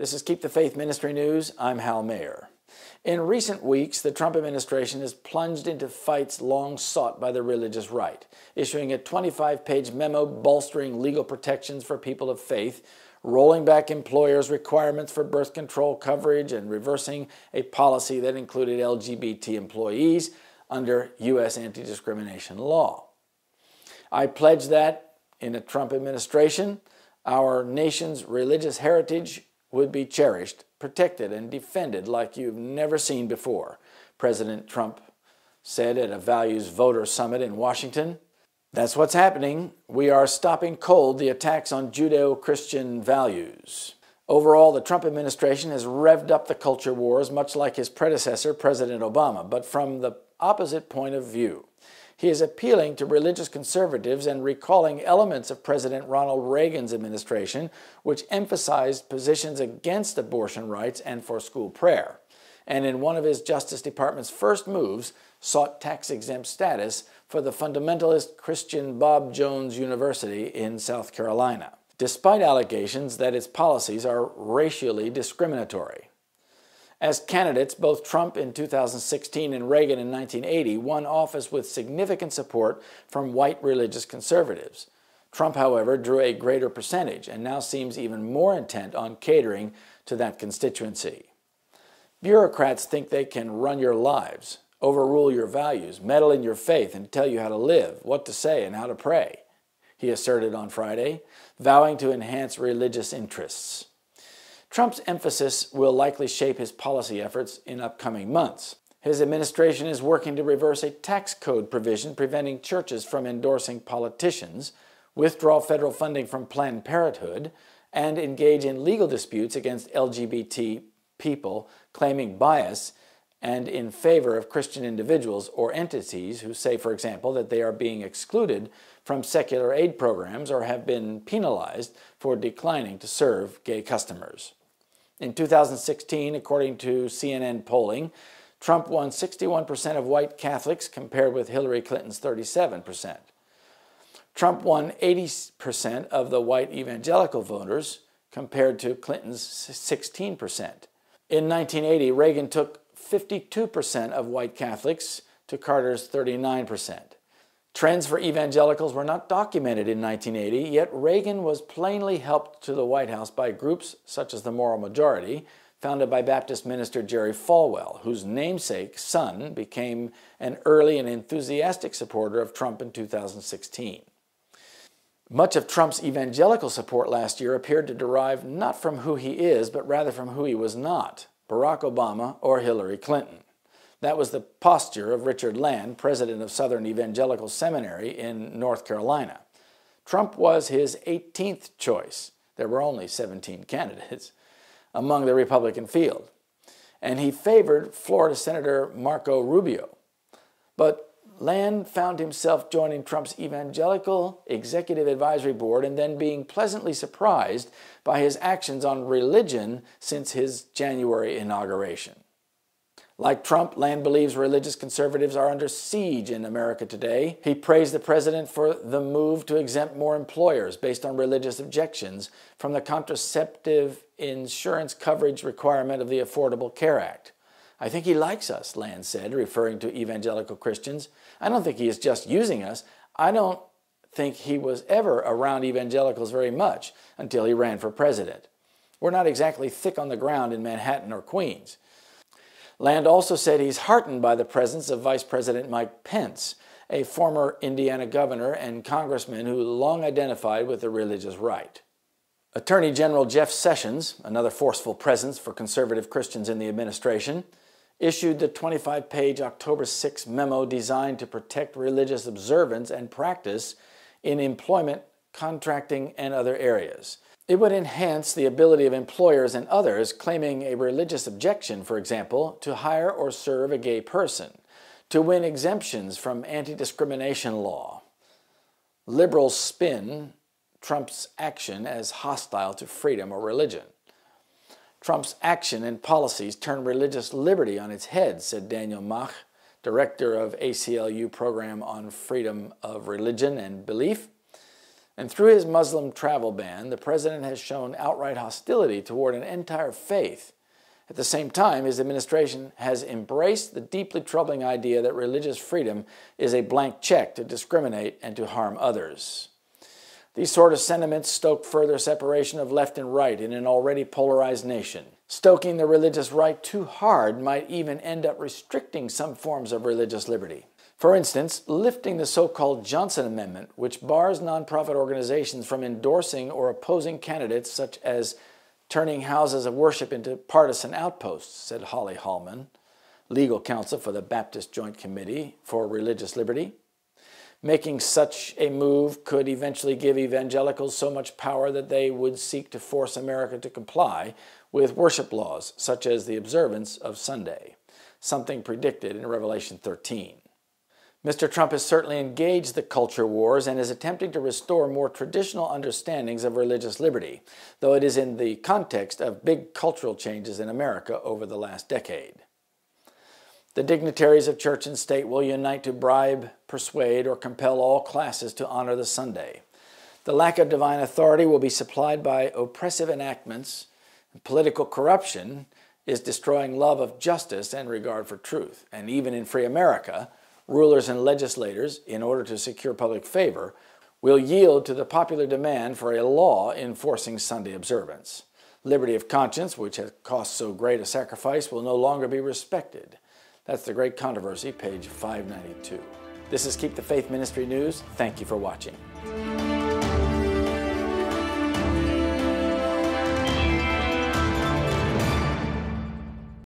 This is Keep the Faith Ministry News. I'm Hal Mayer. In recent weeks, the Trump administration has plunged into fights long sought by the religious right, issuing a 25-page memo bolstering legal protections for people of faith, rolling back employers' requirements for birth control coverage, and reversing a policy that included LGBT employees under U.S. anti-discrimination law. I pledge that, in a Trump administration, our nation's religious heritage would be cherished, protected, and defended like you've never seen before, President Trump said at a Values Voter Summit in Washington. That's what's happening. We are stopping cold the attacks on Judeo-Christian values. Overall, the Trump administration has revved up the culture wars, much like his predecessor, President Obama, but from the opposite point of view. He is appealing to religious conservatives and recalling elements of President Ronald Reagan's administration, which emphasized positions against abortion rights and for school prayer, and in one of his Justice Department's first moves, sought tax-exempt status for the fundamentalist Christian Bob Jones University in South Carolina, despite allegations that its policies are racially discriminatory. As candidates, both Trump in 2016 and Reagan in 1980 won office with significant support from white religious conservatives. Trump, however, drew a greater percentage and now seems even more intent on catering to that constituency. Bureaucrats think they can run your lives, overrule your values, meddle in your faith, and tell you how to live, what to say, and how to pray, he asserted on Friday, vowing to enhance religious interests. Trump's emphasis will likely shape his policy efforts in upcoming months. His administration is working to reverse a tax code provision preventing churches from endorsing politicians, withdraw federal funding from Planned Parenthood, and engage in legal disputes against LGBT people claiming bias and in favor of Christian individuals or entities who say, for example, that they are being excluded from secular aid programs or have been penalized for declining to serve gay customers. In 2016, according to CNN polling, Trump won 61% of white Catholics compared with Hillary Clinton's 37%. Trump won 80% of the white evangelical voters compared to Clinton's 16%. In 1980, Reagan took 52% of white Catholics to Carter's 39%. Trends for evangelicals were not documented in 1980, yet Reagan was plainly helped to the White House by groups such as the Moral Majority, founded by Baptist minister Jerry Falwell, whose namesake son became an early and enthusiastic supporter of Trump in 2016. Much of Trump's evangelical support last year appeared to derive not from who he is, but rather from who he was not, Barack Obama or Hillary Clinton. That was the posture of Richard Land, president of Southern Evangelical Seminary in North Carolina. Trump was his 18th choice. There were only 17 candidates among the Republican field. And he favored Florida Senator Marco Rubio. But Land found himself joining Trump's Evangelical Executive Advisory Board and then being pleasantly surprised by his actions on religion since his January inauguration. Like Trump, Land believes religious conservatives are under siege in America today. He praised the president for the move to exempt more employers based on religious objections from the contraceptive insurance coverage requirement of the Affordable Care Act. I think he likes us, Land said, referring to evangelical Christians. I don't think he is just using us. I don't think he was ever around evangelicals very much until he ran for president. We're not exactly thick on the ground in Manhattan or Queens. Land also said he's heartened by the presence of Vice President Mike Pence, a former Indiana governor and congressman who long identified with the religious right. Attorney General Jeff Sessions, another forceful presence for conservative Christians in the administration, issued the 25-page October 6 memo designed to protect religious observance and practice in employment, contracting, and other areas. It would enhance the ability of employers and others claiming a religious objection, for example, to hire or serve a gay person, to win exemptions from anti-discrimination law. Liberals spin Trump's action as hostile to freedom or religion. Trump's action and policies turn religious liberty on its head, said Daniel Mach, director of ACLU program on freedom of religion and belief. And through his Muslim travel ban, the president has shown outright hostility toward an entire faith. At the same time, his administration has embraced the deeply troubling idea that religious freedom is a blank check to discriminate and to harm others. These sort of sentiments stoke further separation of left and right in an already polarized nation. Stoking the religious right too hard might even end up restricting some forms of religious liberty. For instance, lifting the so-called Johnson Amendment, which bars nonprofit organizations from endorsing or opposing candidates such as turning houses of worship into partisan outposts, said Holly Hallman, legal counsel for the Baptist Joint Committee for Religious Liberty. Making such a move could eventually give evangelicals so much power that they would seek to force America to comply with worship laws, such as the observance of Sunday, something predicted in Revelation 13. Mr. Trump has certainly engaged the culture wars and is attempting to restore more traditional understandings of religious liberty, though it is in the context of big cultural changes in America over the last decade. The dignitaries of church and state will unite to bribe, persuade, or compel all classes to honor the Sunday. The lack of divine authority will be supplied by oppressive enactments. Political corruption is destroying love of justice and regard for truth. And even in free America, rulers and legislators, in order to secure public favor, will yield to the popular demand for a law enforcing Sunday observance. Liberty of conscience, which has cost so great a sacrifice, will no longer be respected. That's The Great Controversy, page 592. This is Keep the Faith Ministry News. Thank you for watching.